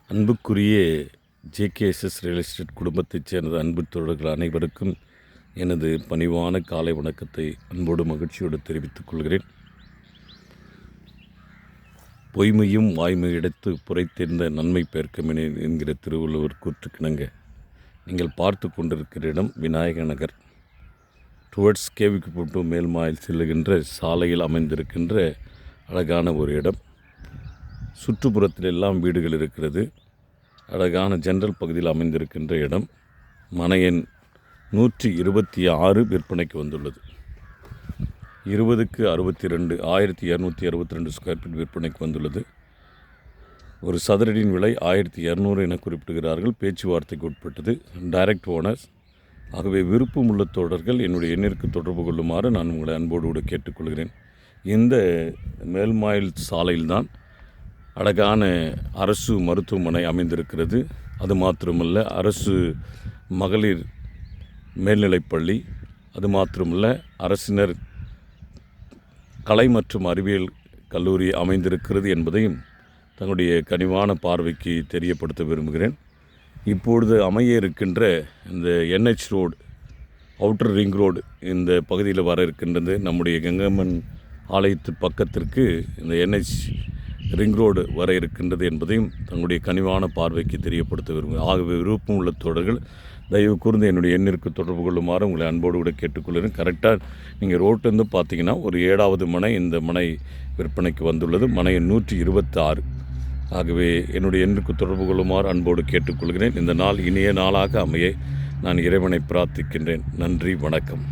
அன்புக்குரிய ஜேகேஎஸ்எஸ் real estate குடும்பத்தைச் சேர்ந்த அன்பு தோழர்கள் அனைவருக்கும் எனது பணிவான காலை வணக்கத்தை அன்போடு மகிழ்ச்சியோடு தெரிவித்துக் கொள்கிறேன். பொய்மையும் வாய்மையிடத்து புரைத்தெறிந்த நன்மை பெருக்கமென என்கிற திருவள்ளுவர் கூற்றுக்கிணங்க நீங்கள் பார்த்து கொண்டிருக்கிற இடம் விநாயக நகர் டுவர்ட்ஸ் கேவிக்குப்பட்டு மேல்மாயில் செல்லுகின்ற சாலையில் அமைந்திருக்கின்ற அழகான ஒரு இடம். சுற்றுப்புறத்தில் எல்லாம் வீடுகள் இருக்கிறது. அழகான ஜென்ரல் பகுதியில் அமைந்திருக்கின்ற இடம். மனை எண் 126 விற்பனைக்கு வந்துள்ளது. 20/62 1262 ஸ்கொயர் ஃபீட் விற்பனைக்கு வந்துள்ளது. ஒரு சதுரடியின் விலை 1200 என குறிப்பிடுகிறார்கள். பேச்சுவார்த்தைக்கு உட்பட்டது. Direct owners. ஆகவே விருப்பம் உள்ள தோழர்கள் என்னுடைய எண்ணிற்கு தொடர்பு கொள்ளுமாறு நான் உங்களை அன்போடு கூட கேட்டுக்கொள்கிறேன். இந்த மேல்மாயில் சாலையில்தான் அழகான அரசு மருத்துவமனை அமைந்திருக்கிறது. அது மாத்திரமல்ல, அரசு மகளிர் மேல்நிலைப்பள்ளி, அது மாத்திரமல்ல, அரசினர் கலை மற்றும் அறிவியல் கல்லூரி அமைந்திருக்கிறது என்பதையும் தங்களுடைய கனிவான பார்வைக்கு தெரியப்படுத்த விரும்புகிறேன். இப்பொழுது அமைய இருக்கின்ற இந்த NH road, outer ring road இந்த பகுதியில் வர இருக்கின்றது. நம்முடைய கங்கம்மன் ஆலயத்து பக்கத்திற்கு இந்த NH ரிங் ரோடு வர இருக்கின்றது என்பதையும் தங்களுடைய கனிவான பார்வைக்கு தெரியப்படுத்த விரும்புகிறேன். ஆகவே விருப்பம் உள்ள தோழர்கள் தயவு கூர்ந்து என்னுடைய எண்ணிற்கு தொடர்பு கொள்ளுமாறு உங்களை அன்போடு கூட கேட்டுக்கொள்கிறேன். கரெக்டாக நீங்கள் ரோட்டிலேருந்து பார்த்தீங்கன்னா ஒரு 7வது மனை இந்த மனை விற்பனைக்கு வந்துள்ளது. மனை 126. ஆகவே என்னுடைய எண்ணிற்கு தொடர்பு கொள்ளுமாறு அன்போடு கேட்டுக்கொள்கிறேன். இந்த நாள் இனிய நாளாக அமைய நான் இறைவனை பிரார்த்திக்கின்றேன். நன்றி, வணக்கம்.